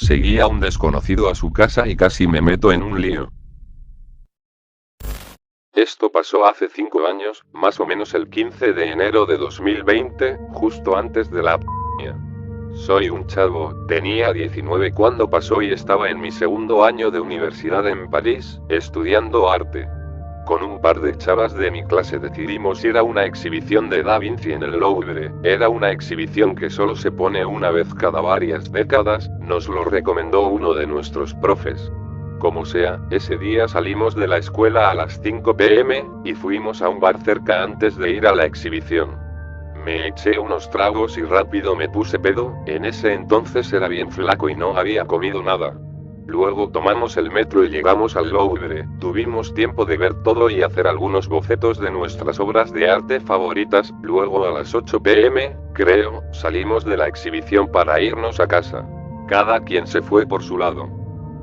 Seguí a un desconocido a su casa y casi me meto en un lío. Esto pasó hace 5 años, más o menos el 15 de enero de 2020, justo antes de la pandemia. Soy un chavo, tenía 19 cuando pasó y estaba en mi segundo año de universidad en París, estudiando arte. Con un par de chavas de mi clase decidimos ir a una exhibición de Da Vinci en el Louvre. Era una exhibición que solo se pone una vez cada varias décadas, nos lo recomendó uno de nuestros profes. Como sea, ese día salimos de la escuela a las 5 p.m. y fuimos a un bar cerca antes de ir a la exhibición. Me eché unos tragos y rápido me puse pedo, en ese entonces era bien flaco y no había comido nada. Luego tomamos el metro y llegamos al Louvre, tuvimos tiempo de ver todo y hacer algunos bocetos de nuestras obras de arte favoritas, luego a las 8 p.m., creo, salimos de la exhibición para irnos a casa. Cada quien se fue por su lado.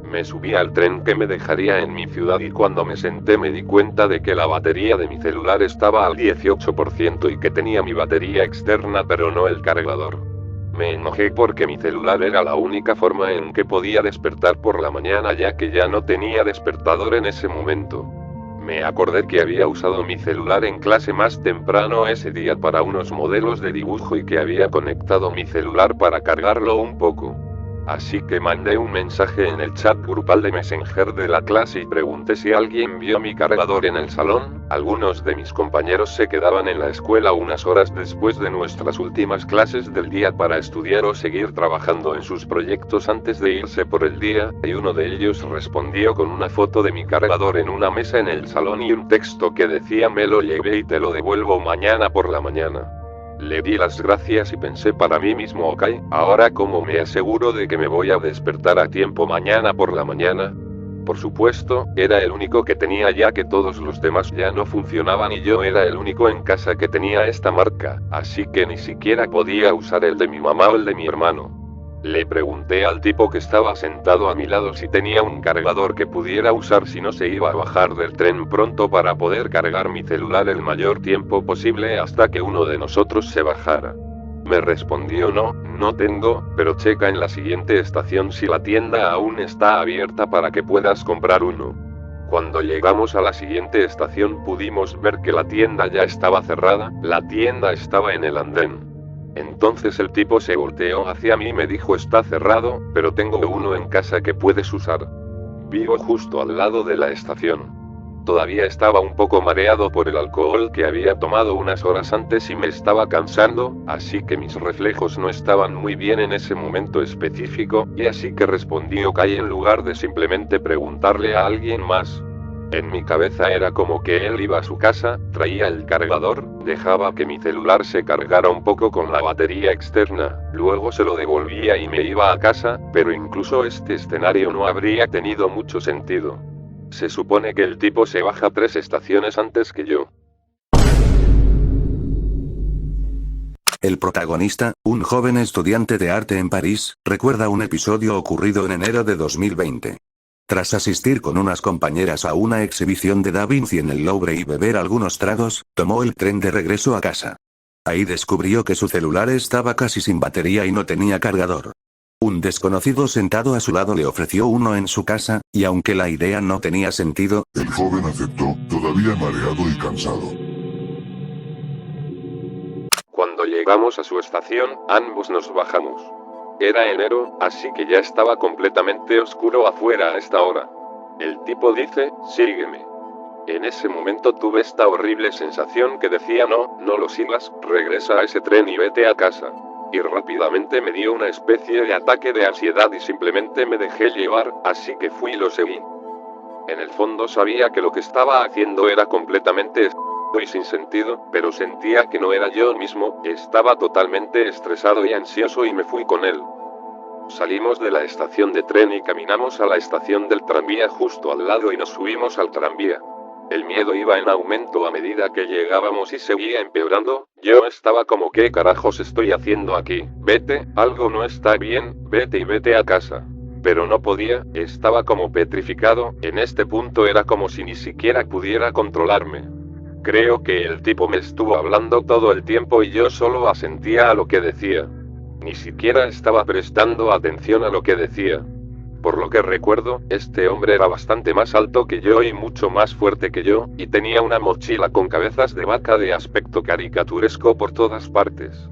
Me subí al tren que me dejaría en mi ciudad y cuando me senté me di cuenta de que la batería de mi celular estaba al 18% y que tenía mi batería externa pero no el cargador. Me enojé porque mi celular era la única forma en que podía despertar por la mañana ya que ya no tenía despertador en ese momento. Me acordé que había usado mi celular en clase más temprano ese día para unos modelos de dibujo y que había conectado mi celular para cargarlo un poco. Así que mandé un mensaje en el chat grupal de Messenger de la clase y pregunté si alguien vio mi cargador en el salón. Algunos de mis compañeros se quedaban en la escuela unas horas después de nuestras últimas clases del día para estudiar o seguir trabajando en sus proyectos antes de irse por el día, y uno de ellos respondió con una foto de mi cargador en una mesa en el salón y un texto que decía: me lo llevé y te lo devuelvo mañana por la mañana. Le di las gracias y pensé para mí mismo: ok, ahora ¿cómo me aseguro de que me voy a despertar a tiempo mañana por la mañana? Por supuesto, era el único que tenía ya que todos los demás ya no funcionaban y yo era el único en casa que tenía esta marca, así que ni siquiera podía usar el de mi mamá o el de mi hermano. Le pregunté al tipo que estaba sentado a mi lado si tenía un cargador que pudiera usar si no se iba a bajar del tren pronto para poder cargar mi celular el mayor tiempo posible hasta que uno de nosotros se bajara. Me respondió: no tengo, pero checa en la siguiente estación si la tienda aún está abierta para que puedas comprar uno. Cuando llegamos a la siguiente estación pudimos ver que la tienda ya estaba cerrada, la tienda estaba en el andén. Entonces el tipo se volteó hacia mí y me dijo: está cerrado, pero tengo uno en casa que puedes usar. Vivo justo al lado de la estación. Todavía estaba un poco mareado por el alcohol que había tomado unas horas antes y me estaba cansando, así que mis reflejos no estaban muy bien en ese momento específico, y así que respondí ok en lugar de simplemente preguntarle a alguien más. En mi cabeza era como que él iba a su casa, traía el cargador, dejaba que mi celular se cargara un poco con la batería externa, luego se lo devolvía y me iba a casa, pero incluso este escenario no habría tenido mucho sentido. Se supone que el tipo se baja 3 estaciones antes que yo. El protagonista, un joven estudiante de arte en París, recuerda un episodio ocurrido en enero de 2020. Tras asistir con unas compañeras a una exhibición de Da Vinci en el Louvre y beber algunos tragos, tomó el tren de regreso a casa. Ahí descubrió que su celular estaba casi sin batería y no tenía cargador. Un desconocido sentado a su lado le ofreció uno en su casa, y aunque la idea no tenía sentido, el joven aceptó, todavía mareado y cansado. Cuando llegamos a su estación, ambos nos bajamos. Era enero, así que ya estaba completamente oscuro afuera a esta hora. El tipo dice: sígueme. En ese momento tuve esta horrible sensación que decía: no lo sigas, regresa a ese tren y vete a casa. Y rápidamente me dio una especie de ataque de ansiedad y simplemente me dejé llevar, así que fui y lo seguí. En el fondo sabía que lo que estaba haciendo era completamente y sin sentido, pero sentía que no era yo mismo, estaba totalmente estresado y ansioso y me fui con él. Salimos de la estación de tren y caminamos a la estación del tranvía justo al lado y nos subimos al tranvía. El miedo iba en aumento a medida que llegábamos y seguía empeorando. Yo estaba como: ¿qué carajos estoy haciendo aquí? Vete, algo no está bien, vete y vete a casa. Pero no podía, estaba como petrificado, en este punto era como si ni siquiera pudiera controlarme. Creo que el tipo me estuvo hablando todo el tiempo y yo solo asentía a lo que decía. Ni siquiera estaba prestando atención a lo que decía. Por lo que recuerdo, este hombre era bastante más alto que yo y mucho más fuerte que yo, y tenía una mochila con cabezas de vaca de aspecto caricaturesco por todas partes.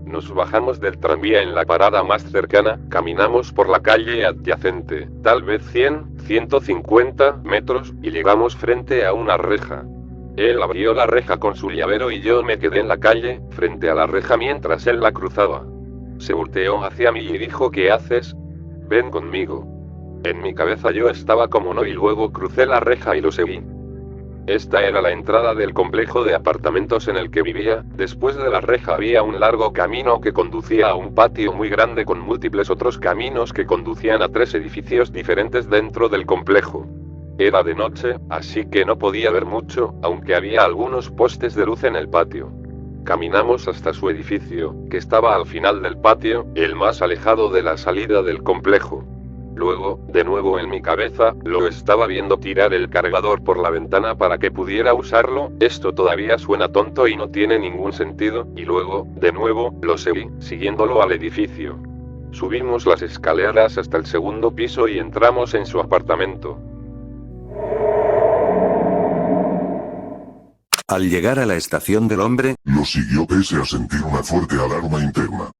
Nos bajamos del tranvía en la parada más cercana, caminamos por la calle adyacente, tal vez 100, 150 metros, y llegamos frente a una reja. Él abrió la reja con su llavero y yo me quedé en la calle, frente a la reja mientras él la cruzaba. Se volteó hacia mí y dijo: ¿qué haces? Ven conmigo. En mi cabeza yo estaba como no, y luego crucé la reja y lo seguí. Esta era la entrada del complejo de apartamentos en el que vivía. Después de la reja había un largo camino que conducía a un patio muy grande con múltiples otros caminos que conducían a 3 edificios diferentes dentro del complejo. Era de noche, así que no podía ver mucho, aunque había algunos postes de luz en el patio. Caminamos hasta su edificio, que estaba al final del patio, el más alejado de la salida del complejo. Luego, de nuevo en mi cabeza, lo estaba viendo tirar el cargador por la ventana para que pudiera usarlo. Esto todavía suena tonto y no tiene ningún sentido, y luego, de nuevo, lo seguí, siguiéndolo al edificio. Subimos las escaleras hasta el segundo piso y entramos en su apartamento. Al llegar a la estación del hombre, Lo siguió pese a sentir una fuerte alarma interna.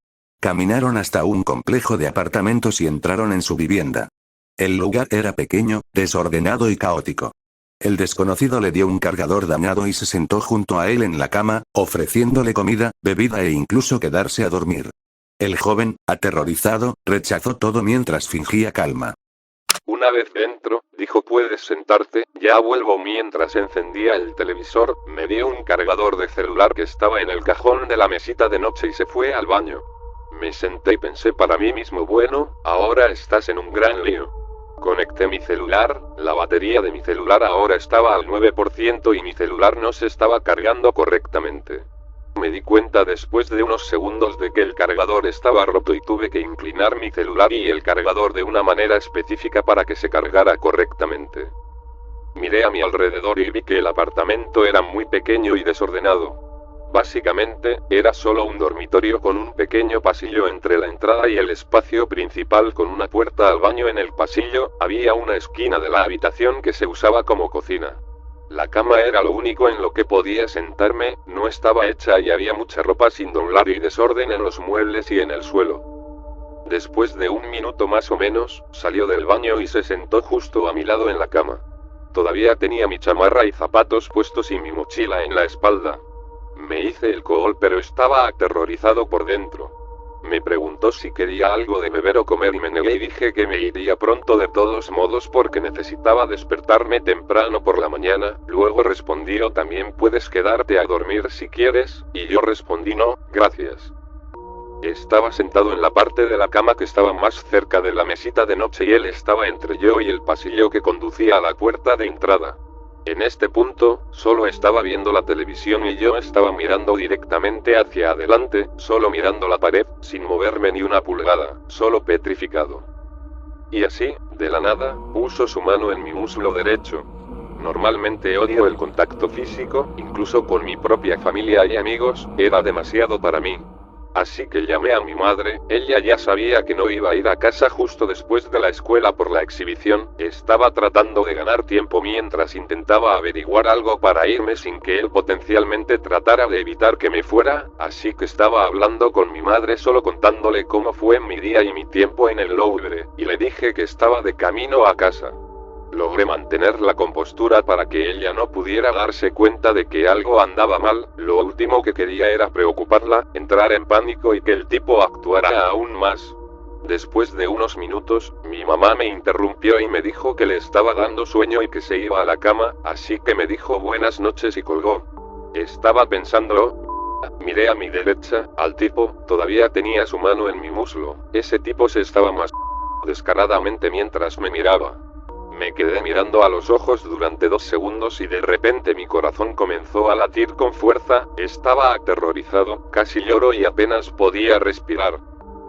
caminaron hasta un complejo de apartamentos y entraron en su vivienda. El lugar era pequeño, desordenado y caótico. El desconocido le dio un cargador dañado y se sentó junto a él en la cama, ofreciéndole comida, bebida e incluso quedarse a dormir. El joven, aterrorizado, rechazó todo mientras fingía calma. Una vez dentro, dijo: puedes sentarte, ya vuelvo. Mientras encendía el televisor, me dio un cargador de celular que estaba en el cajón de la mesita de noche y se fue al baño. Me senté y pensé para mí mismo: bueno, ahora estás en un gran lío. Conecté mi celular, la batería de mi celular ahora estaba al 9% y mi celular no se estaba cargando correctamente. Me di cuenta después de unos segundos de que el cargador estaba roto y tuve que inclinar mi celular y el cargador de una manera específica para que se cargara correctamente. Miré a mi alrededor y vi que el apartamento era muy pequeño y desordenado. Básicamente, era solo un dormitorio con un pequeño pasillo entre la entrada y el espacio principal con una puerta al baño en el pasillo. Había una esquina de la habitación que se usaba como cocina. La cama era lo único en lo que podía sentarme, no estaba hecha y había mucha ropa sin doblar y desorden en los muebles y en el suelo. Después de un minuto más o menos, salió del baño y se sentó justo a mi lado en la cama. Todavía tenía mi chamarra y zapatos puestos y mi mochila en la espalda. Me hice el call pero estaba aterrorizado por dentro. Me preguntó si quería algo de beber o comer y me negué y dije que me iría pronto de todos modos porque necesitaba despertarme temprano por la mañana. Luego respondió: también puedes quedarte a dormir si quieres, y yo respondí: no, gracias. Estaba sentado en la parte de la cama que estaba más cerca de la mesita de noche y él estaba entre yo y el pasillo que conducía a la puerta de entrada. En este punto, solo estaba viendo la televisión y yo estaba mirando directamente hacia adelante, solo mirando la pared, sin moverme ni una pulgada, solo petrificado. Y así, de la nada, puso su mano en mi muslo derecho. Normalmente odio el contacto físico, incluso con mi propia familia y amigos, era demasiado para mí. Así que llamé a mi madre, ella ya sabía que no iba a ir a casa justo después de la escuela por la exhibición, estaba tratando de ganar tiempo mientras intentaba averiguar algo para irme sin que él potencialmente tratara de evitar que me fuera, así que estaba hablando con mi madre solo contándole cómo fue mi día y mi tiempo en el Louvre, y le dije que estaba de camino a casa. Logré mantener la compostura para que ella no pudiera darse cuenta de que algo andaba mal. Lo último que quería era preocuparla, entrar en pánico y que el tipo actuara aún más. Después de unos minutos, mi mamá me interrumpió y me dijo que le estaba dando sueño y que se iba a la cama, así que me dijo buenas noches y colgó. Estaba pensando. Miré a mi derecha, al tipo, todavía tenía su mano en mi muslo. Ese tipo se estaba más descaradamente mientras me miraba. Me quedé mirando a los ojos durante 2 segundos y de repente mi corazón comenzó a latir con fuerza, estaba aterrorizado, casi lloro y apenas podía respirar.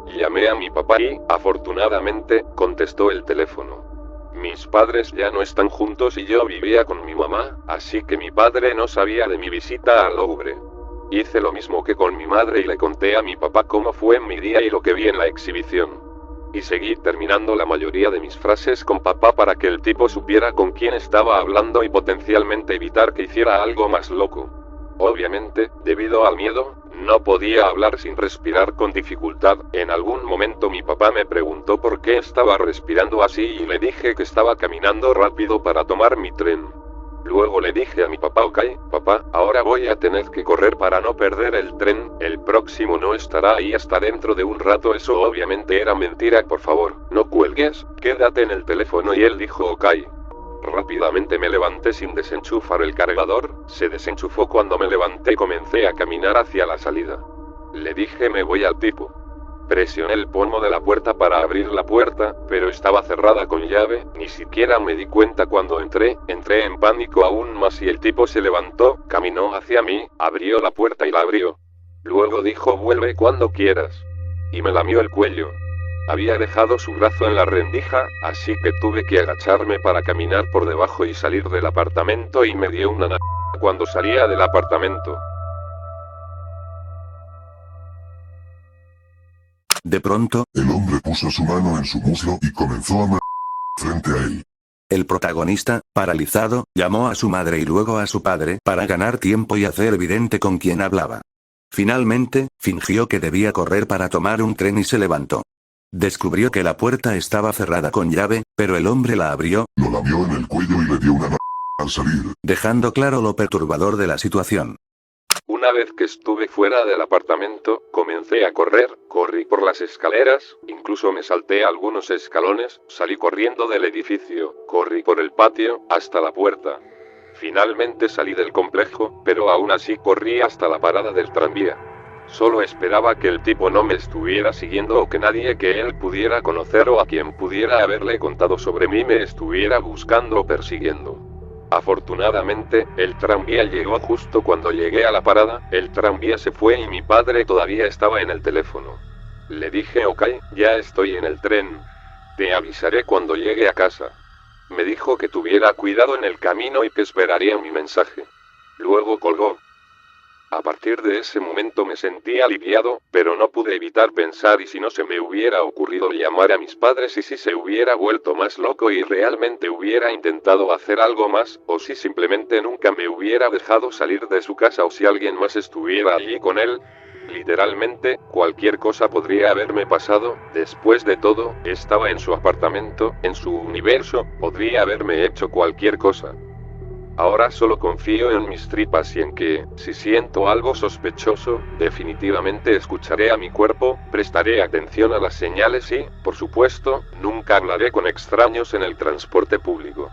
Llamé a mi papá y, afortunadamente, contestó el teléfono. Mis padres ya no están juntos y yo vivía con mi mamá, así que mi padre no sabía de mi visita al Louvre. Hice lo mismo que con mi madre y le conté a mi papá cómo fue mi día y lo que vi en la exhibición. Y seguí terminando la mayoría de mis frases con papá para que el tipo supiera con quién estaba hablando y potencialmente evitar que hiciera algo más loco. Obviamente, debido al miedo, no podía hablar sin respirar con dificultad. En algún momento mi papá me preguntó por qué estaba respirando así y le dije que estaba caminando rápido para tomar mi tren. Luego le dije a mi papá: ok, papá, ahora voy a tener que correr para no perder el tren, el próximo no estará ahí hasta dentro de un rato. Eso obviamente era mentira, por favor, no cuelgues, quédate en el teléfono. Y él dijo ok. Rápidamente me levanté sin desenchufar el cargador, se desenchufó cuando me levanté y comencé a caminar hacia la salida. Le dije: me voy al tipo. Presioné el pomo de la puerta para abrir la puerta, pero estaba cerrada con llave, ni siquiera me di cuenta cuando entré en pánico aún más y el tipo se levantó, caminó hacia mí, abrió la puerta y la abrió. Luego dijo: vuelve cuando quieras. Y me lamió el cuello. Había dejado su brazo en la rendija, así que tuve que agacharme para caminar por debajo y salir del apartamento y me dio una cuando salía del apartamento. De pronto, El hombre puso su mano en su muslo y comenzó a frente a él. el protagonista, paralizado, llamó a su madre y luego a su padre para ganar tiempo y hacer evidente con quién hablaba. Finalmente, fingió que debía correr para tomar un tren y se levantó. Descubrió que la puerta estaba cerrada con llave, pero el hombre la abrió, Lo lamió en el cuello y le dio una al salir. dejando claro lo perturbador de la situación. Una vez que estuve fuera del apartamento, comencé a correr, corrí por las escaleras, incluso me salté algunos escalones, salí corriendo del edificio, corrí por el patio, hasta la puerta. Finalmente salí del complejo, pero aún así corrí hasta la parada del tranvía. Solo esperaba que el tipo no me estuviera siguiendo o que nadie que él pudiera conocer o a quien pudiera haberle contado sobre mí me estuviera buscando o persiguiendo. Afortunadamente, el tranvía llegó justo cuando llegué a la parada, el tranvía se fue y mi padre todavía estaba en el teléfono. Le dije: ok, ya estoy en el tren. Te avisaré cuando llegue a casa. Me dijo que tuviera cuidado en el camino y que esperaría mi mensaje. Luego colgó. A partir de ese momento me sentí aliviado, pero no pude evitar pensar: ¿y si no se me hubiera ocurrido llamar a mis padres? ¿Y si se hubiera vuelto más loco y realmente hubiera intentado hacer algo más? ¿O si simplemente nunca me hubiera dejado salir de su casa? ¿O si alguien más estuviera allí con él? Literalmente, cualquier cosa podría haberme pasado. Después de todo, estaba en su apartamento, en su universo, podría haberme hecho cualquier cosa. Ahora solo confío en mis tripas y en que, si siento algo sospechoso, definitivamente escucharé a mi cuerpo, prestaré atención a las señales y, por supuesto, nunca hablaré con extraños en el transporte público.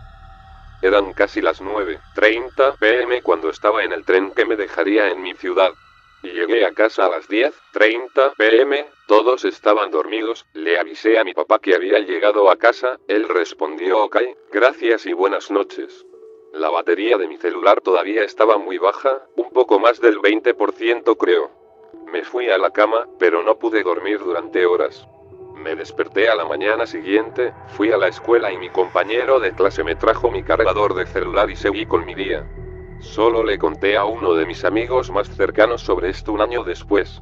Eran casi las 9:30 p.m. cuando estaba en el tren que me dejaría en mi ciudad. Y llegué a casa a las 10:30 p.m., todos estaban dormidos, le avisé a mi papá que había llegado a casa, él respondió: ok, gracias y buenas noches. La batería de mi celular todavía estaba muy baja, un poco más del 20% creo. Me fui a la cama, pero no pude dormir durante horas. Me desperté a la mañana siguiente, fui a la escuela y mi compañero de clase me trajo mi cargador de celular y seguí con mi día. Solo le conté a uno de mis amigos más cercanos sobre esto un año después.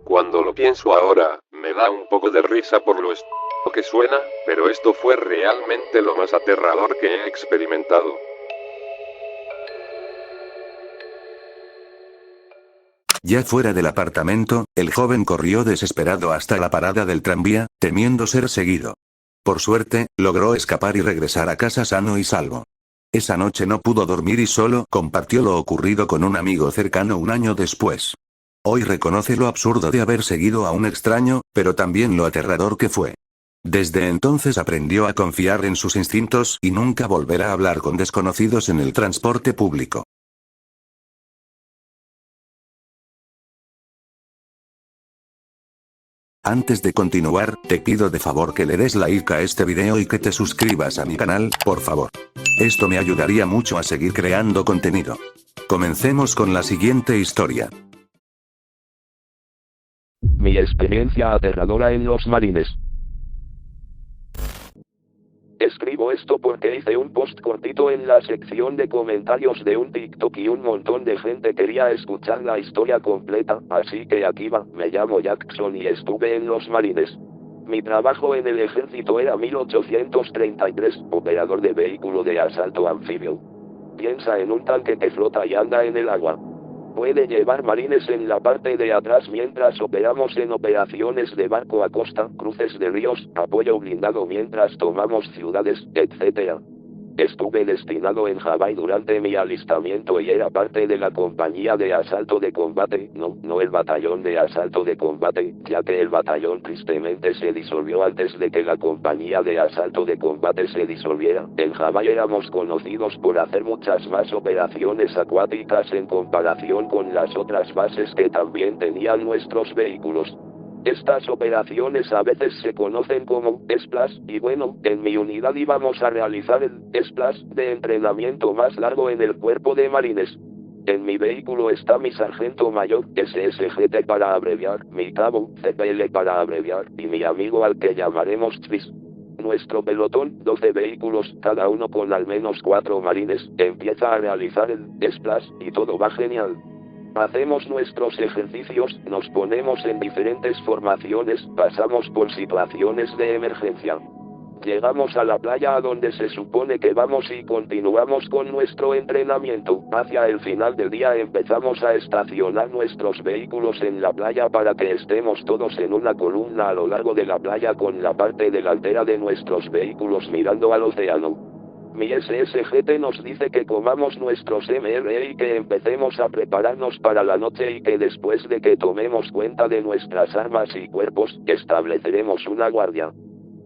Cuando lo pienso ahora, me da un poco de risa por lo que suena, pero esto fue realmente lo más aterrador que he experimentado. Ya fuera del apartamento, el joven corrió desesperado hasta la parada del tranvía, temiendo ser seguido. Por suerte, logró escapar y regresar a casa sano y salvo. Esa noche no pudo dormir y solo compartió lo ocurrido con un amigo cercano un año después. Hoy reconoce lo absurdo de haber seguido a un extraño, pero también lo aterrador que fue. Desde entonces aprendió a confiar en sus instintos y nunca volverá a hablar con desconocidos en el transporte público. Antes de continuar, te pido de favor que le des like a este video y que te suscribas a mi canal, por favor. Esto me ayudaría mucho a seguir creando contenido. Comencemos con la siguiente historia. Mi experiencia aterradora en los marines. Escribo esto porque hice un post cortito en la sección de comentarios de un TikTok y un montón de gente quería escuchar la historia completa, así que aquí va. Me llamo Jackson y estuve en los Marines. Mi trabajo en el ejército era 1833, operador de vehículo de asalto anfibio. Piensa en un tanque que flota y anda en el agua. Puede llevar marines en la parte de atrás mientras operamos en operaciones de barco a costa, cruces de ríos, apoyo blindado mientras tomamos ciudades, etc. Estuve destinado en Hawái durante mi alistamiento y era parte de la compañía de asalto de combate, no el batallón de asalto de combate, ya que el batallón tristemente se disolvió antes de que la compañía de asalto de combate se disolviera. En Hawái éramos conocidos por hacer muchas más operaciones acuáticas en comparación con las otras bases que también tenían nuestros vehículos. Estas operaciones a veces se conocen como splash, y bueno, en mi unidad íbamos a realizar el splash de entrenamiento más largo en el cuerpo de marines. En mi vehículo está mi sargento mayor, SSGT para abreviar, mi cabo, CPL para abreviar, y mi amigo al que llamaremos Tris. Nuestro pelotón, 12 vehículos, cada uno con al menos 4 marines, empieza a realizar el splash y todo va genial. Hacemos nuestros ejercicios, nos ponemos en diferentes formaciones, pasamos por situaciones de emergencia. Llegamos a la playa a donde se supone que vamos y continuamos con nuestro entrenamiento. Hacia el final del día empezamos a estacionar nuestros vehículos en la playa para que estemos todos en una columna a lo largo de la playa con la parte delantera de nuestros vehículos mirando al océano. Mi SSGT nos dice que comamos nuestros MRE y que empecemos a prepararnos para la noche y que después de que tomemos cuenta de nuestras armas y cuerpos, estableceremos una guardia.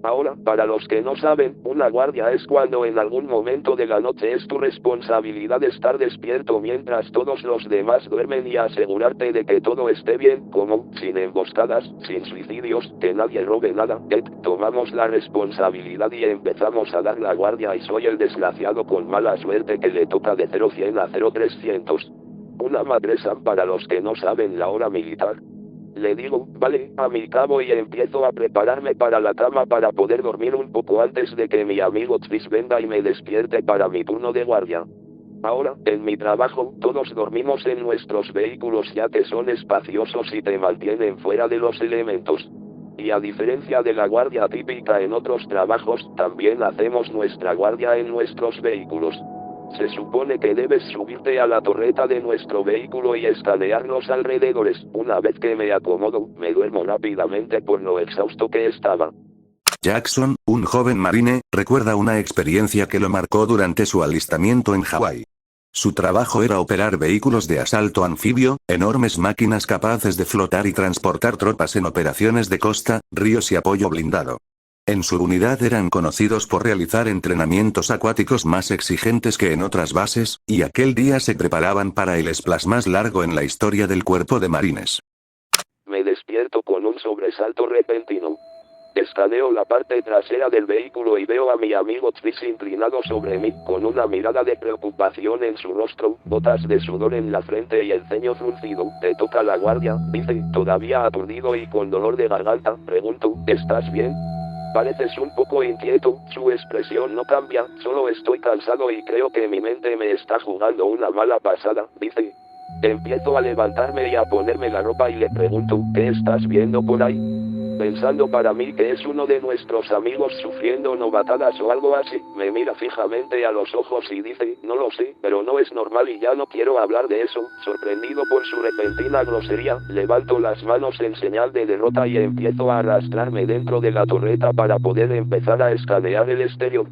Ahora, para los que no saben, una guardia es cuando en algún momento de la noche es tu responsabilidad estar despierto mientras todos los demás duermen y asegurarte de que todo esté bien, como, sin emboscadas, sin suicidios, que nadie robe nada, tomamos la responsabilidad y empezamos a dar la guardia y soy el desgraciado con mala suerte que le toca de 0-100 a 0-300. Una madresa para los que no saben la hora militar. Le digo, vale, a mi cabo y empiezo a prepararme para la cama para poder dormir un poco antes de que mi amigo Tris venga y me despierte para mi turno de guardia. Ahora, en mi trabajo, todos dormimos en nuestros vehículos ya que son espaciosos y te mantienen fuera de los elementos. Y a diferencia de la guardia típica en otros trabajos, también hacemos nuestra guardia en nuestros vehículos. Se supone que debes subirte a la torreta de nuestro vehículo y escanear los alrededores. Una vez que me acomodo, me duermo rápidamente por lo exhausto que estaba. Jackson, un joven marine, recuerda una experiencia que lo marcó durante su alistamiento en Hawái. Su trabajo era operar vehículos de asalto anfibio, enormes máquinas capaces de flotar y transportar tropas en operaciones de costa, ríos y apoyo blindado. En su unidad eran conocidos por realizar entrenamientos acuáticos más exigentes que en otras bases, y aquel día se preparaban para el splash más largo en la historia del cuerpo de marines. Me despierto con un sobresalto repentino. Escaneo la parte trasera del vehículo y veo a mi amigo Tris inclinado sobre mí, con una mirada de preocupación en su rostro, gotas de sudor en la frente y el ceño fruncido. ¿Te toca la guardia?, dice, todavía aturdido y con dolor de garganta. Pregunto, ¿estás bien? Pareces un poco inquieto, su expresión no cambia, solo estoy cansado y creo que mi mente me está jugando una mala pasada, dice. Empiezo a levantarme y a ponerme la ropa y le pregunto, ¿qué estás viendo por ahí? Pensando para mí que es uno de nuestros amigos sufriendo novatadas o algo así, me mira fijamente a los ojos y dice, no lo sé, pero no es normal y ya no quiero hablar de eso. Sorprendido por su repentina grosería, levanto las manos en señal de derrota y empiezo a arrastrarme dentro de la torreta para poder empezar a escanear el exterior.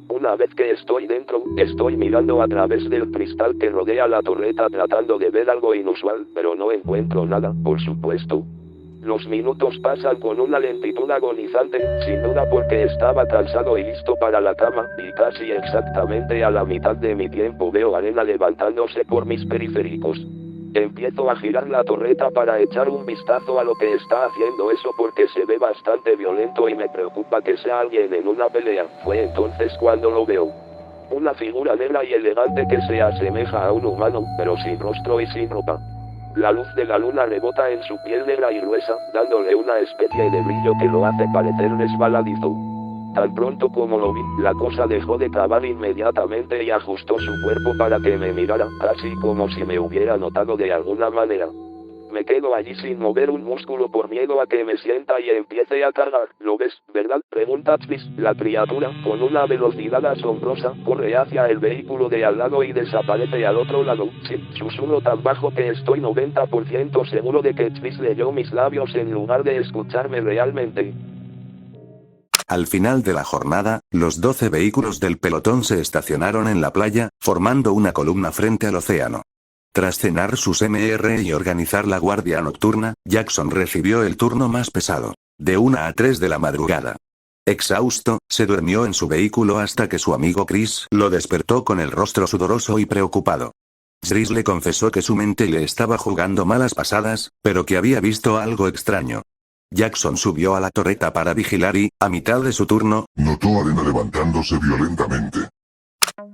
Una vez que estoy dentro, estoy mirando a través del cristal que rodea la torreta tratando de ver algo inusual, pero no encuentro nada, por supuesto. Los minutos pasan con una lentitud agonizante, sin duda porque estaba cansado y listo para la cama, y casi exactamente a la mitad de mi tiempo veo arena levantándose por mis periféricos. Empiezo a girar la torreta para echar un vistazo a lo que está haciendo eso porque se ve bastante violento y me preocupa que sea alguien en una pelea. Fue entonces cuando lo veo. Una figura negra y elegante que se asemeja a un humano, pero sin rostro y sin ropa. La luz de la luna rebota en su piel negra y gruesa, dándole una especie de brillo que lo hace parecer resbaladizo. Tan pronto como lo vi, la cosa dejó de cavar inmediatamente y ajustó su cuerpo para que me mirara, casi como si me hubiera notado de alguna manera. Me quedo allí sin mover un músculo por miedo a que me sienta y empiece a cargar. ¿Lo ves, verdad? Pregunta Tris. La criatura, con una velocidad asombrosa, corre hacia el vehículo de al lado y desaparece al otro lado. Sí, susurro tan bajo que estoy 90% seguro de que Tris leyó mis labios en lugar de escucharme realmente. Al final de la jornada, los 12 vehículos del pelotón se estacionaron en la playa, formando una columna frente al océano. Tras cenar sus MR y organizar la guardia nocturna, Jackson recibió el turno más pesado. De 1 a 3 de la madrugada. Exhausto, se durmió en su vehículo hasta que su amigo Chris lo despertó con el rostro sudoroso y preocupado. Chris le confesó que su mente le estaba jugando malas pasadas, pero que había visto algo extraño. Jackson subió a la torreta para vigilar y, a mitad de su turno, notó arena levantándose violentamente.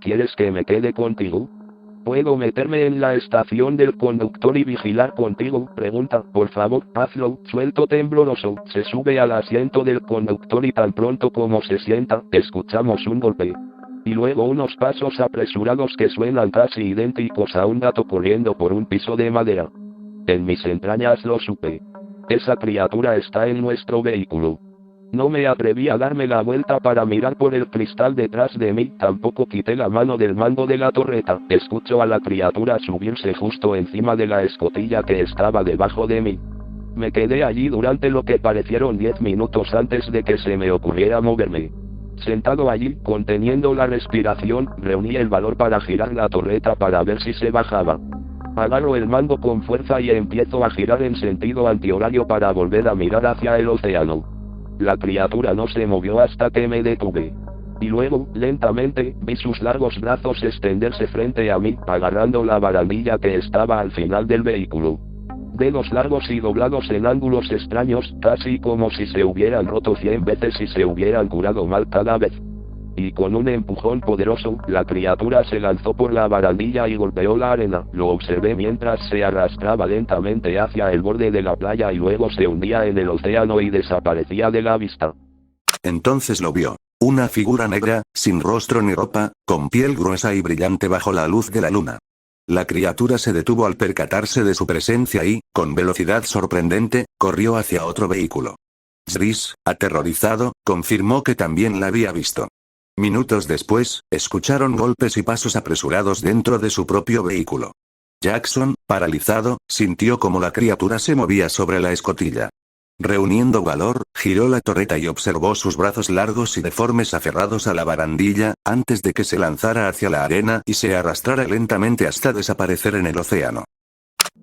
¿Quieres que me quede contigo? ¿Puedo meterme en la estación del conductor y vigilar contigo? Pregunta. Por favor, hazlo. Suelto tembloroso. Se sube al asiento del conductor y tan pronto como se sienta, escuchamos un golpe. Y luego unos pasos apresurados que suenan casi idénticos a un gato corriendo por un piso de madera. En mis entrañas lo supe. Esa criatura está en nuestro vehículo. No me atreví a darme la vuelta para mirar por el cristal detrás de mí, tampoco quité la mano del mando de la torreta. Escucho a la criatura subirse justo encima de la escotilla que estaba debajo de mí. Me quedé allí durante lo que parecieron 10 minutos antes de que se me ocurriera moverme. Sentado allí, conteniendo la respiración, reuní el valor para girar la torreta para ver si se bajaba. Agarro el mando con fuerza y empiezo a girar en sentido antihorario para volver a mirar hacia el océano. La criatura no se movió hasta que me detuve. Y luego, lentamente, vi sus largos brazos extenderse frente a mí, agarrando la barandilla que estaba al final del vehículo. Dedos largos y doblados en ángulos extraños, casi como si se hubieran roto 100 veces y se hubieran curado mal cada vez. Y con un empujón poderoso, la criatura se lanzó por la barandilla y golpeó la arena. Lo observé mientras se arrastraba lentamente hacia el borde de la playa y luego se hundía en el océano y desaparecía de la vista. Entonces lo vio. Una figura negra, sin rostro ni ropa, con piel gruesa y brillante bajo la luz de la luna. La criatura se detuvo al percatarse de su presencia y, con velocidad sorprendente, corrió hacia otro vehículo. Chris, aterrorizado, confirmó que también la había visto. Minutos después, escucharon golpes y pasos apresurados dentro de su propio vehículo. Jackson, paralizado, sintió como la criatura se movía sobre la escotilla. Reuniendo valor, giró la torreta y observó sus brazos largos y deformes aferrados a la barandilla, antes de que se lanzara hacia la arena y se arrastrara lentamente hasta desaparecer en el océano.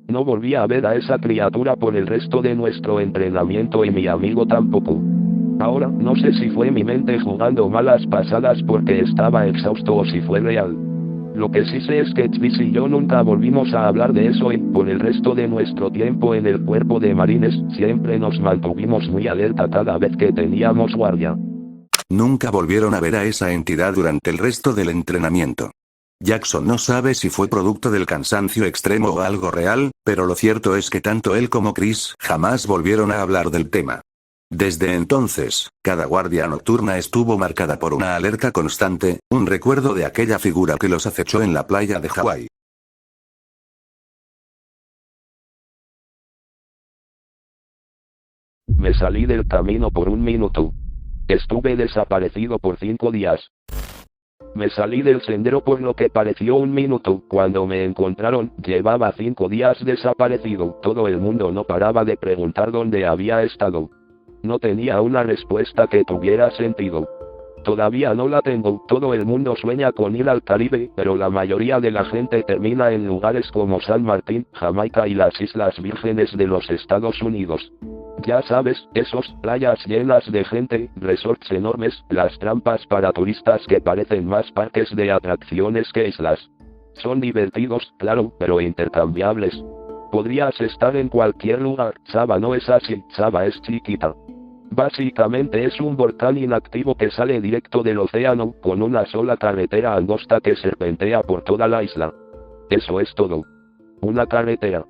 No volví a ver a esa criatura por el resto de nuestro entrenamiento y mi amigo tampoco. Ahora, no sé si fue mi mente jugando malas pasadas porque estaba exhausto o si fue real. Lo que sí sé es que Tris y yo nunca volvimos a hablar de eso y, por el resto de nuestro tiempo en el cuerpo de marines, siempre nos mantuvimos muy alerta cada vez que teníamos guardia. Nunca volvieron a ver a esa entidad durante el resto del entrenamiento. Jackson no sabe si fue producto del cansancio extremo o algo real, pero lo cierto es que tanto él como Chris jamás volvieron a hablar del tema. Desde entonces, cada guardia nocturna estuvo marcada por una alerta constante, un recuerdo de aquella figura que los acechó en la playa de Hawái. Me salí del camino por un minuto. Estuve desaparecido por 5 días. Me salí del sendero por lo que pareció un minuto. Cuando me encontraron, llevaba 5 días desaparecido. Todo el mundo no paraba de preguntar dónde había estado. No tenía una respuesta que tuviera sentido. Todavía no la tengo. Todo el mundo sueña con ir al Caribe, pero la mayoría de la gente termina en lugares como San Martín, Jamaica y las Islas Vírgenes de los Estados Unidos. Ya sabes, esos playas llenas de gente, resorts enormes, las trampas para turistas que parecen más parques de atracciones que islas. Son divertidos, claro, pero intercambiables. Podrías estar en cualquier lugar. Saba no es así, Saba es chiquita. Básicamente es un volcán inactivo que sale directo del océano, con una sola carretera angosta que serpentea por toda la isla. Eso es todo. Una carretera.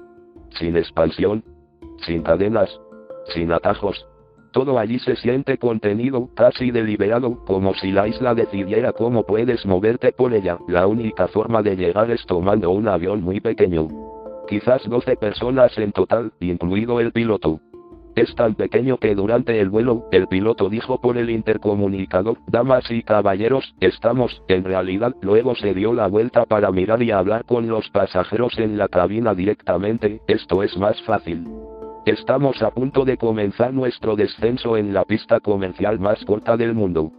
Sin expansión. Sin cadenas. Sin atajos. Todo allí se siente contenido, casi deliberado, como si la isla decidiera cómo puedes moverte por ella. La única forma de llegar es tomando un avión muy pequeño. Quizás 12 personas en total, incluido el piloto. Es tan pequeño que durante el vuelo, el piloto dijo por el intercomunicador: damas y caballeros, estamos, en realidad. Luego se dio la vuelta para mirar y hablar con los pasajeros en la cabina directamente. Esto es más fácil. Estamos a punto de comenzar nuestro descenso en la pista comercial más corta del mundo.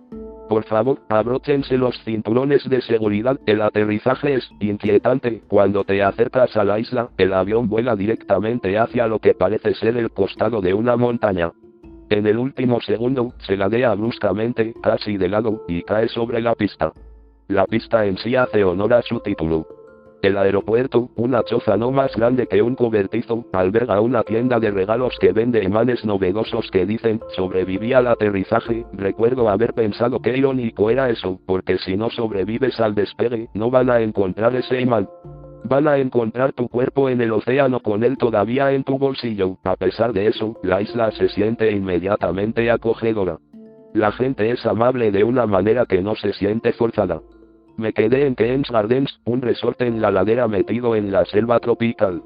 Por favor, abróchense los cinturones de seguridad. El aterrizaje es inquietante. Cuando te acercas a la isla, el avión vuela directamente hacia lo que parece ser el costado de una montaña. En el último segundo, se ladea bruscamente, casi de lado, y cae sobre la pista. La pista en sí hace honor a su título. El aeropuerto, una choza no más grande que un cobertizo, alberga una tienda de regalos que vende imanes novedosos que dicen: sobreviví al aterrizaje. Recuerdo haber pensado qué irónico era eso, porque si no sobrevives al despegue, no van a encontrar ese imán. Van a encontrar tu cuerpo en el océano con él todavía en tu bolsillo. A pesar de eso, la isla se siente inmediatamente acogedora. La gente es amable de una manera que no se siente forzada. Me quedé en Keens Gardens, un resort en la ladera metido en la selva tropical.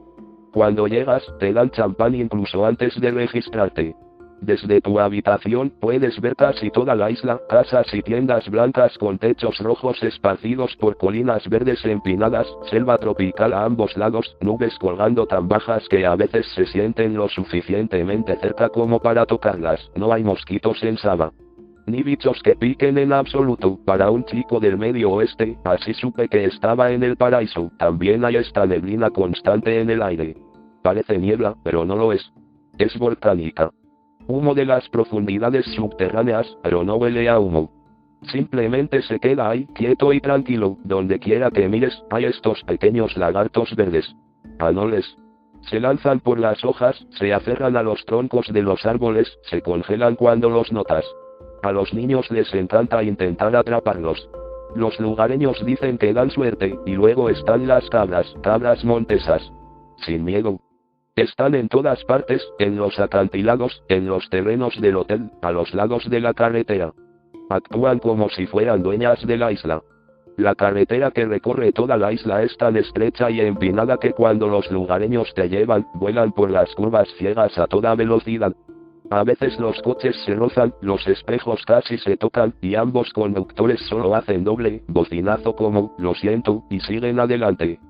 Cuando llegas, te dan champán incluso antes de registrarte. Desde tu habitación puedes ver casi toda la isla, casas y tiendas blancas con techos rojos esparcidos por colinas verdes empinadas, selva tropical a ambos lados, nubes colgando tan bajas que a veces se sienten lo suficientemente cerca como para tocarlas. No hay mosquitos en Saba. Ni bichos que piquen en absoluto. Para un chico del Medio Oeste, así supe que estaba en el paraíso. También hay esta neblina constante en el aire. Parece niebla, pero no lo es. Es volcánica. Humo de las profundidades subterráneas, pero no huele a humo. Simplemente se queda ahí, quieto y tranquilo. Donde quiera que mires, hay estos pequeños lagartos verdes. Anoles. Se lanzan por las hojas, se aferran a los troncos de los árboles, se congelan cuando los notas. A los niños les encanta intentar atraparlos. Los lugareños dicen que dan suerte, y luego están las cabras montesas. Sin miedo. Están en todas partes, en los acantilados, en los terrenos del hotel, a los lados de la carretera. Actúan como si fueran dueñas de la isla. La carretera que recorre toda la isla es tan estrecha y empinada que cuando los lugareños te llevan, vuelan por las curvas ciegas a toda velocidad. A veces los coches se rozan, los espejos casi se tocan, y ambos conductores solo hacen doble bocinazo como: lo siento, y siguen adelante.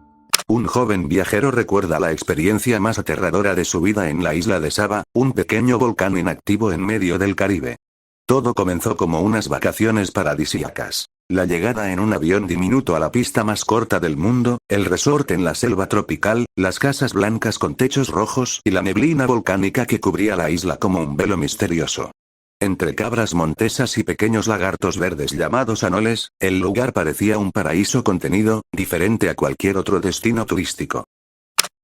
Un joven viajero recuerda la experiencia más aterradora de su vida en la isla de Saba, un pequeño volcán inactivo en medio del Caribe. Todo comenzó como unas vacaciones paradisíacas. La llegada en un avión diminuto a la pista más corta del mundo, el resort en la selva tropical, las casas blancas con techos rojos y la neblina volcánica que cubría la isla como un velo misterioso. Entre cabras montesas y pequeños lagartos verdes llamados anoles, el lugar parecía un paraíso contenido, diferente a cualquier otro destino turístico.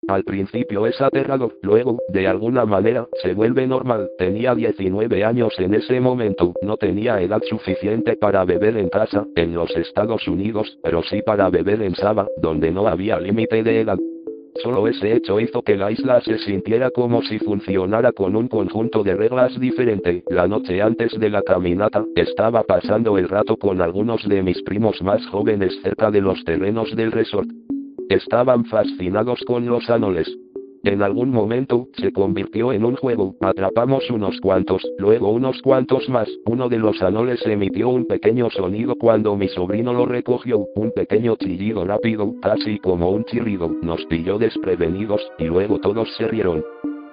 Al principio es aterrador, luego, de alguna manera, se vuelve normal. Tenía 19 años en ese momento, no tenía edad suficiente para beber en casa, en los Estados Unidos, pero sí para beber en Saba, donde no había límite de edad. Solo ese hecho hizo que la isla se sintiera como si funcionara con un conjunto de reglas diferente. La noche antes de la caminata, estaba pasando el rato con algunos de mis primos más jóvenes cerca de los terrenos del resort. Estaban fascinados con los anoles. En algún momento, se convirtió en un juego. Atrapamos unos cuantos, luego unos cuantos más. Uno de los anoles emitió un pequeño sonido cuando mi sobrino lo recogió. Un pequeño chillido rápido, casi como un chirrido. Nos pilló desprevenidos, y luego todos se rieron.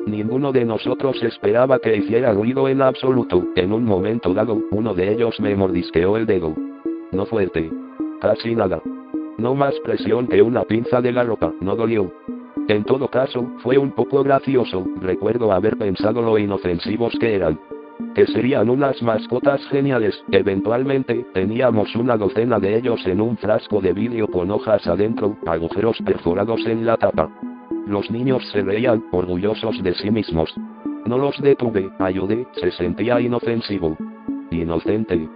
Ninguno de nosotros esperaba que hiciera ruido en absoluto. En un momento dado, uno de ellos me mordisqueó el dedo. No fuerte. Casi nada. No más presión que una pinza de la ropa, no dolió. En todo caso, fue un poco gracioso. Recuerdo haber pensado lo inofensivos que eran. Que serían unas mascotas geniales. Eventualmente, teníamos una docena de ellos en un frasco de vidrio con hojas adentro, agujeros perforados en la tapa. Los niños se reían, orgullosos de sí mismos. No los detuve, ayudé, se sentía inofensivo. Inocente.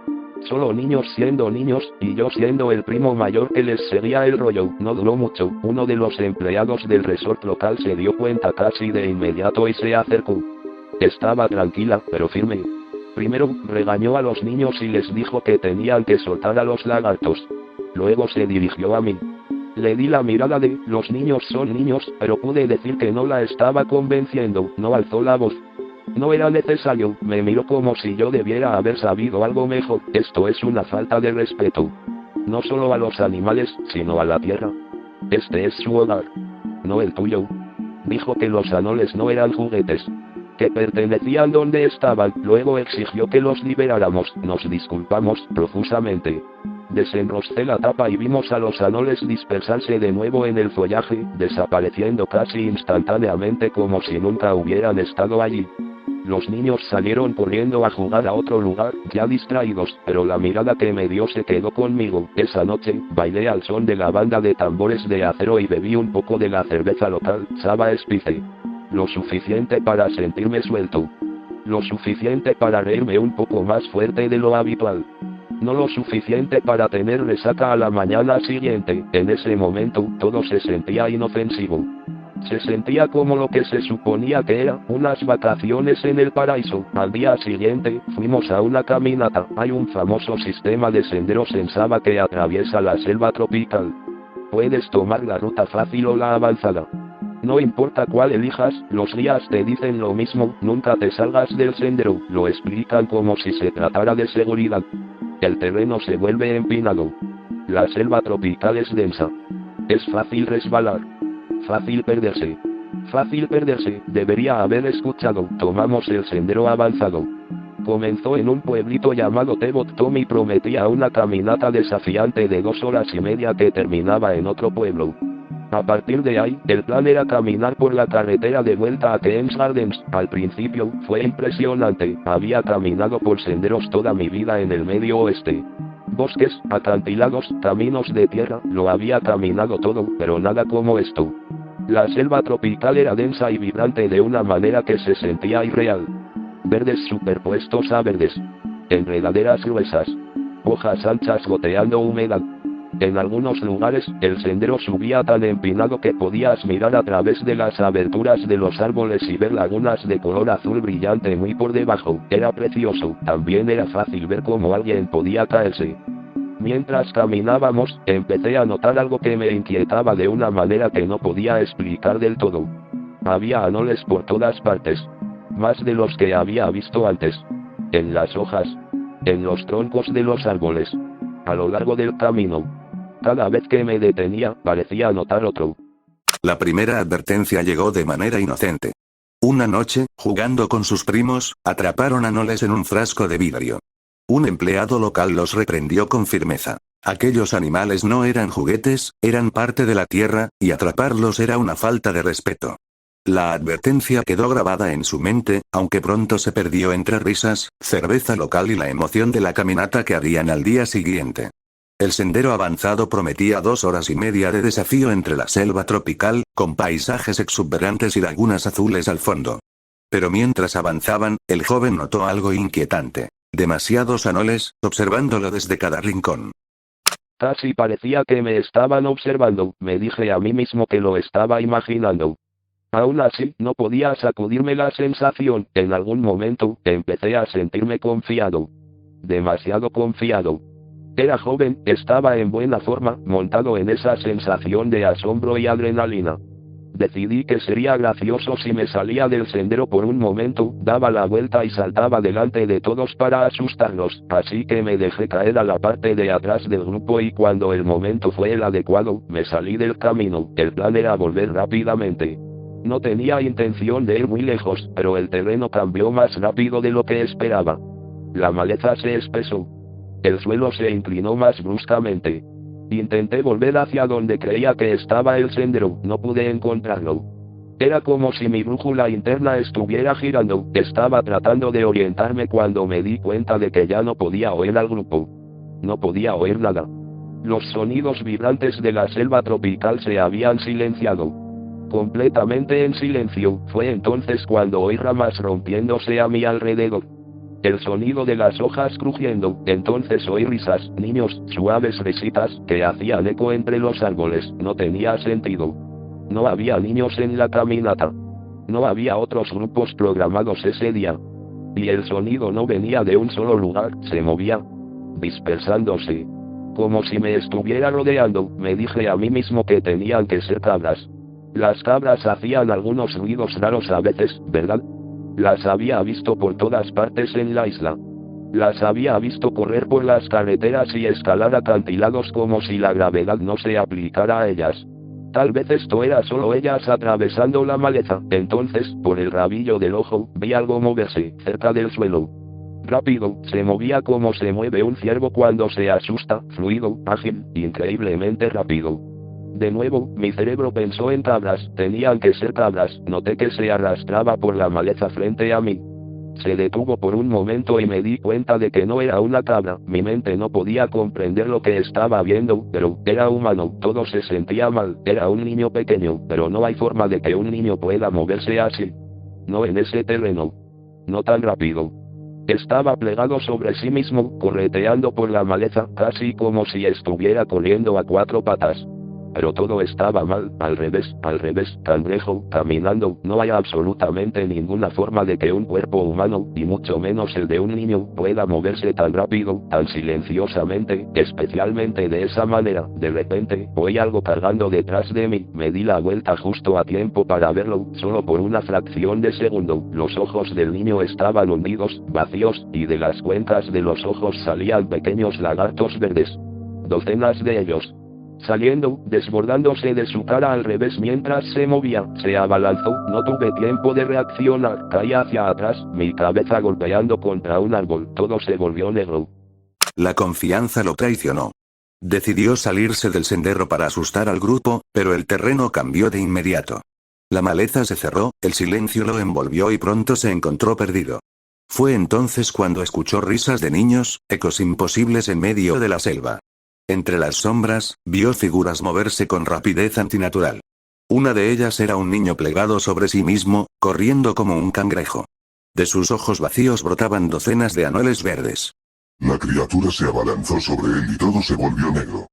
Solo niños siendo niños, y yo siendo el primo mayor que les seguía el rollo. No duró mucho, uno de los empleados del resort local se dio cuenta casi de inmediato y se acercó. Estaba tranquila, pero firme. Primero, regañó a los niños y les dijo que tenían que soltar a los lagartos. Luego se dirigió a mí. Le di la mirada de, los niños son niños, pero pude decir que no la estaba convenciendo, no alzó la voz. No era necesario, me miró como si yo debiera haber sabido algo mejor, esto es una falta de respeto. No solo a los animales, sino a la tierra. Este es su hogar. No el tuyo. Dijo que los anoles no eran juguetes. Que pertenecían donde estaban, luego exigió que los liberáramos, nos disculpamos profusamente. Desenroscé la tapa y vimos a los anoles dispersarse de nuevo en el follaje, desapareciendo casi instantáneamente como si nunca hubieran estado allí. Los niños salieron corriendo a jugar a otro lugar, ya distraídos, pero la mirada que me dio se quedó conmigo. Esa noche, bailé al son de la banda de tambores de acero y bebí un poco de la cerveza local, Saba Spice. Lo suficiente para sentirme suelto. Lo suficiente para reírme un poco más fuerte de lo habitual. No lo suficiente para tener resaca a la mañana siguiente. En ese momento, todo se sentía inofensivo. Se sentía como lo que se suponía que era, unas vacaciones en el paraíso. Al día siguiente, fuimos a una caminata. Hay un famoso sistema de senderos en Saba que atraviesa la selva tropical. Puedes tomar la ruta fácil o la avanzada. No importa cuál elijas, los guías te dicen lo mismo, nunca te salgas del sendero, lo explican como si se tratara de seguridad. El terreno se vuelve empinado. La selva tropical es densa. Es fácil resbalar. Fácil perderse. Fácil perderse, debería haber escuchado. Tomamos el sendero avanzado. Comenzó en un pueblito llamado Tebot Tom y prometía una caminata desafiante de 2 horas y media que terminaba en otro pueblo. A partir de ahí, el plan era caminar por la carretera de vuelta a Keens Gardens. Al principio, fue impresionante, había caminado por senderos toda mi vida en el medio oeste. Bosques, acantilados, caminos de tierra, lo había caminado todo, pero nada como esto. La selva tropical era densa y vibrante de una manera que se sentía irreal. Verdes superpuestos a verdes. Enredaderas gruesas. Hojas anchas goteando humedad. En algunos lugares, el sendero subía tan empinado que podías mirar a través de las aberturas de los árboles y ver lagunas de color azul brillante muy por debajo. Era precioso, también era fácil ver cómo alguien podía caerse. Mientras caminábamos, empecé a notar algo que me inquietaba de una manera que no podía explicar del todo. Había anoles por todas partes. Más de los que había visto antes. En las hojas. En los troncos de los árboles. A lo largo del camino. Cada vez que me detenía, parecía notar otro. La primera advertencia llegó de manera inocente. Una noche, jugando con sus primos, atraparon anoles en un frasco de vidrio. Un empleado local los reprendió con firmeza. Aquellos animales no eran juguetes, eran parte de la tierra, y atraparlos era una falta de respeto. La advertencia quedó grabada en su mente, aunque pronto se perdió entre risas, cerveza local y la emoción de la caminata que harían al día siguiente. El sendero avanzado prometía 2 horas y media de desafío entre la selva tropical, con paisajes exuberantes y lagunas azules al fondo. Pero mientras avanzaban, el joven notó algo inquietante. Demasiados anoles, observándolo desde cada rincón. Casi parecía que me estaban observando, me dije a mí mismo que lo estaba imaginando. Aún así, no podía sacudirme la sensación. En algún momento, empecé a sentirme confiado. Demasiado confiado. Era joven, estaba en buena forma, montado en esa sensación de asombro y adrenalina. Decidí que sería gracioso si me salía del sendero por un momento, daba la vuelta y saltaba delante de todos para asustarlos, así que me dejé caer a la parte de atrás del grupo y cuando el momento fue el adecuado, me salí del camino. El plan era volver rápidamente. No tenía intención de ir muy lejos, pero el terreno cambió más rápido de lo que esperaba. La maleza se espesó. El suelo se inclinó más bruscamente. Intenté volver hacia donde creía que estaba el sendero, no pude encontrarlo. Era como si mi brújula interna estuviera girando, estaba tratando de orientarme cuando me di cuenta de que ya no podía oír al grupo. No podía oír nada. Los sonidos vibrantes de la selva tropical se habían silenciado. Completamente en silencio, fue entonces cuando oí ramas rompiéndose a mi alrededor. El sonido de las hojas crujiendo, entonces oí risas, niños, suaves risitas, que hacían eco entre los árboles, no tenía sentido. No había niños en la caminata. No había otros grupos programados ese día. Y el sonido no venía de un solo lugar, se movía, dispersándose. Como si me estuviera rodeando, me dije a mí mismo que tenían que ser cabras. Las cabras hacían algunos ruidos raros a veces, ¿verdad? Las había visto por todas partes en la isla. Las había visto correr por las carreteras y escalar acantilados como si la gravedad no se aplicara a ellas. Tal vez esto era solo ellas atravesando la maleza. Entonces, por el rabillo del ojo, vi algo moverse, cerca del suelo. Rápido, se movía como se mueve un ciervo cuando se asusta, fluido, ágil, increíblemente rápido. De nuevo, mi cerebro pensó en cabras, tenían que ser cabras, noté que se arrastraba por la maleza frente a mí. Se detuvo por un momento y me di cuenta de que no era una cabra, mi mente no podía comprender lo que estaba viendo, pero era humano, todo se sentía mal, era un niño pequeño, pero no hay forma de que un niño pueda moverse así. No en ese terreno. No tan rápido. Estaba plegado sobre sí mismo, correteando por la maleza, casi como si estuviera corriendo a 4 patas. Pero todo estaba mal, al revés, cangrejo, caminando, no hay absolutamente ninguna forma de que un cuerpo humano, y mucho menos el de un niño, pueda moverse tan rápido, tan silenciosamente, especialmente de esa manera. De repente, oí algo cargando detrás de mí, me di la vuelta justo a tiempo para verlo, solo por una fracción de segundo. Los ojos del niño estaban hundidos, vacíos, y de las cuencas de los ojos salían pequeños lagartos verdes. Docenas de ellos. Saliendo, desbordándose de su cara al revés mientras se movía, se abalanzó, no tuve tiempo de reaccionar, caí hacia atrás, mi cabeza golpeando contra un árbol, todo se volvió negro. La confianza lo traicionó. Decidió salirse del sendero para asustar al grupo, pero el terreno cambió de inmediato. La maleza se cerró, el silencio lo envolvió y pronto se encontró perdido. Fue entonces cuando escuchó risas de niños, ecos imposibles en medio de la selva. Entre las sombras, vio figuras moverse con rapidez antinatural. Una de ellas era un niño plegado sobre sí mismo, corriendo como un cangrejo. De sus ojos vacíos brotaban docenas de anueles verdes. La criatura se abalanzó sobre él y todo se volvió negro.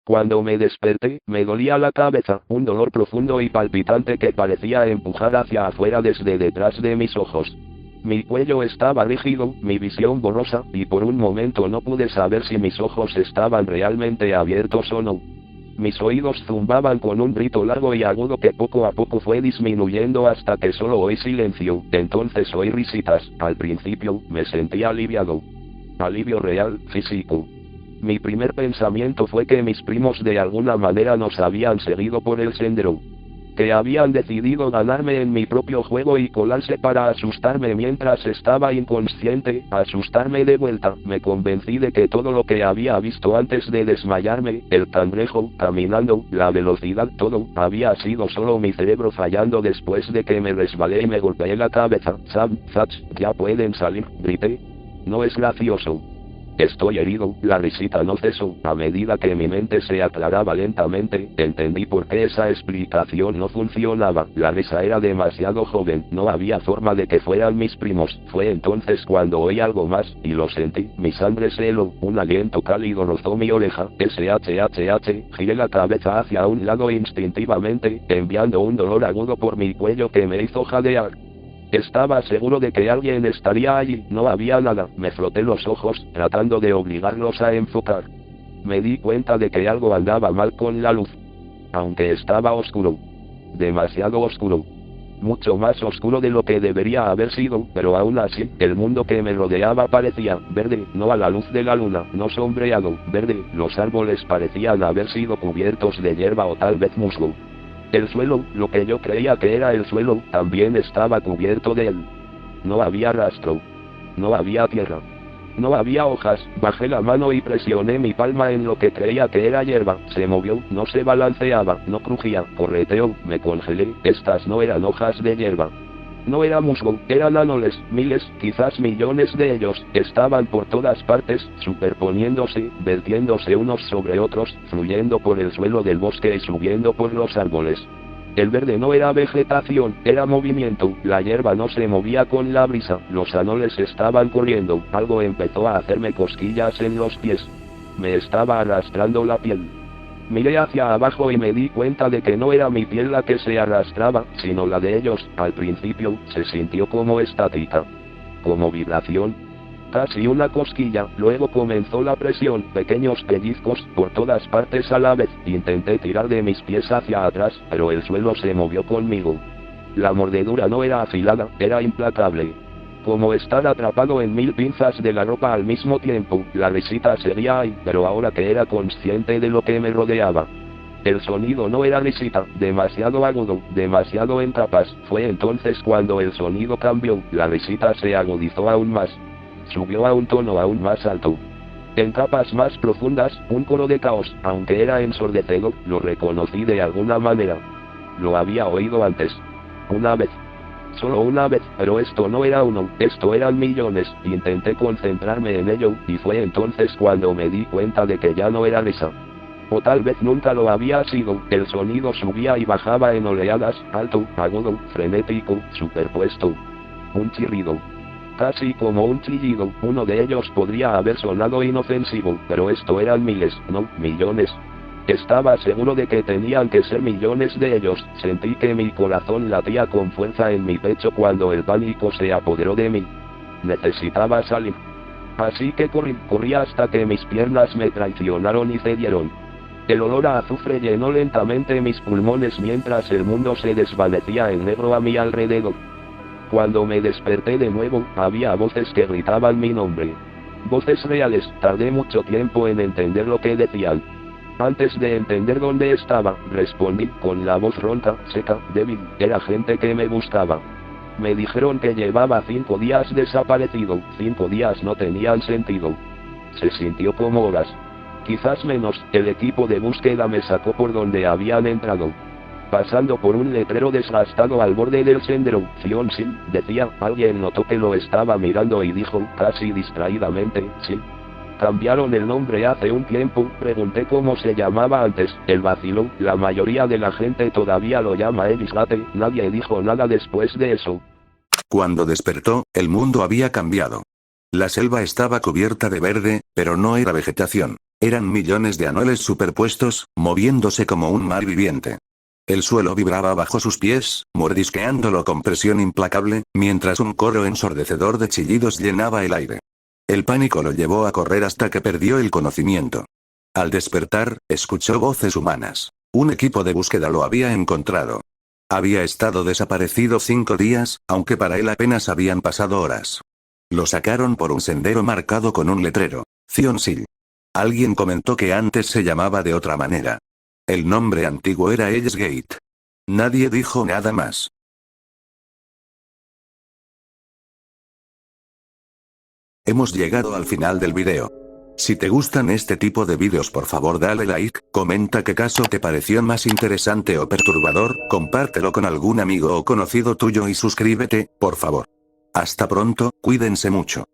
Cuando me desperté, me dolía la cabeza, un dolor profundo y palpitante que parecía empujar hacia afuera desde detrás de mis ojos. Mi cuello estaba rígido, mi visión borrosa, y por un momento no pude saber si mis ojos estaban realmente abiertos o no. Mis oídos zumbaban con un grito largo y agudo que poco a poco fue disminuyendo hasta que solo oí silencio. Entonces oí risitas. Al principio, me sentí aliviado. Alivio real, físico. Mi primer pensamiento fue que mis primos de alguna manera nos habían seguido por el sendero. Que habían decidido ganarme en mi propio juego y colarse para asustarme mientras estaba inconsciente, asustarme de vuelta. Me convencí de que todo lo que había visto antes de desmayarme, el cangrejo, caminando, la velocidad, todo, había sido solo mi cerebro fallando después de que me resbalé y me golpeé la cabeza. Sam, Zach, ya pueden salir, grité. No es gracioso. Estoy herido, la risita no cesó. A medida que mi mente se aclaraba lentamente, entendí por qué esa explicación no funcionaba. La risa era demasiado joven, no había forma de que fueran mis primos. Fue entonces cuando oí algo más, y lo sentí. Mi sangre se heló, un aliento cálido rozó mi oreja. SHHH, giré la cabeza hacia un lado instintivamente, enviando un dolor agudo por mi cuello que me hizo jadear. Estaba seguro de que alguien estaría allí, no había nada. Me froté los ojos, tratando de obligarlos a enfocar. Me di cuenta de que algo andaba mal con la luz. Aunque estaba oscuro. Demasiado oscuro. Mucho más oscuro de lo que debería haber sido, pero aún así, el mundo que me rodeaba parecía verde, no a la luz de la luna, no sombreado, verde. Los árboles parecían haber sido cubiertos de hierba o tal vez musgo. El suelo, lo que yo creía que era el suelo, también estaba cubierto de él. No había rastro. No había tierra. No había hojas. Bajé la mano y presioné mi palma en lo que creía que era hierba. Se movió, no se balanceaba, no crujía, correteó, me congelé. Estas no eran hojas de hierba. No era musgo, eran árboles, miles, quizás millones de ellos, estaban por todas partes, superponiéndose, vertiéndose unos sobre otros, fluyendo por el suelo del bosque y subiendo por los árboles. El verde no era vegetación, era movimiento, la hierba no se movía con la brisa, los árboles estaban corriendo, algo empezó a hacerme cosquillas en los pies. Me estaba arrastrando la piel. Miré hacia abajo y me di cuenta de que no era mi piel la que se arrastraba, sino la de ellos. Al principio, se sintió como estática. como vibración. Casi una cosquilla, luego comenzó la presión, pequeños pellizcos, por todas partes a la vez. Intenté tirar de mis pies hacia atrás, pero el suelo se movió conmigo. La mordedura no era afilada, era implacable. Como estar atrapado en 1000 pinzas de la ropa al mismo tiempo. La risita seguía ahí, pero ahora que era consciente de lo que me rodeaba. El sonido no era risita, demasiado agudo, demasiado en capas. Fue entonces cuando el sonido cambió, la risita se agudizó aún más. Subió a un tono aún más alto. En capas más profundas, un coro de caos, aunque era ensordecedor, lo reconocí de alguna manera. Lo había oído antes. Una vez. Solo una vez, pero esto no era uno, esto eran millones. Intenté concentrarme en ello, y fue entonces cuando me di cuenta de que ya no era risa. O tal vez nunca lo había sido. El sonido subía y bajaba en oleadas, alto, agudo, frenético, superpuesto. Un chirrido. Casi como un chillido. Uno de ellos podría haber sonado inofensivo, pero esto eran miles, no millones. Estaba seguro de que tenían que ser millones de ellos. Sentí que mi corazón latía con fuerza en mi pecho cuando el pánico se apoderó de mí. Necesitaba salir. Así que corrí hasta que mis piernas me traicionaron y cedieron. El olor a azufre llenó lentamente mis pulmones mientras el mundo se desvanecía en negro a mi alrededor. Cuando me desperté de nuevo, había voces que gritaban mi nombre. Voces reales. Tardé mucho tiempo en entender lo que decían. Antes de entender dónde estaba, respondí con la voz ronca, seca, débil. Era gente que me buscaba. Me dijeron que llevaba 5 días desaparecido. 5 días no tenían sentido. Se sintió como horas. Quizás menos. El equipo de búsqueda me sacó por donde habían entrado. Pasando por un letrero desgastado al borde del sendero, Zion Sil, decía. Alguien notó que lo estaba mirando y dijo, casi distraídamente, sí. Cambiaron el nombre hace un tiempo. Pregunté cómo se llamaba antes. El vaciló. La mayoría de la gente todavía lo llama Ellis Gate. Nadie dijo nada después de eso. Cuando despertó, el mundo había cambiado. La selva estaba cubierta de verde, pero no era vegetación. Eran millones de anuales superpuestos, moviéndose como un mar viviente. El suelo vibraba bajo sus pies, mordisqueándolo con presión implacable, mientras un coro ensordecedor de chillidos llenaba el aire. El pánico lo llevó a correr hasta que perdió el conocimiento. Al despertar, escuchó voces humanas. Un equipo de búsqueda lo había encontrado. Había estado desaparecido 5 días, aunque para él apenas habían pasado horas. Lo sacaron por un sendero marcado con un letrero. Zion Sil. Alguien comentó que antes se llamaba de otra manera. El nombre antiguo era Ellis Gate. Nadie dijo nada más. Hemos llegado al final del video. Si te gustan este tipo de vídeos, por favor dale like, comenta qué caso te pareció más interesante o perturbador, compártelo con algún amigo o conocido tuyo y suscríbete, por favor. Hasta pronto, cuídense mucho.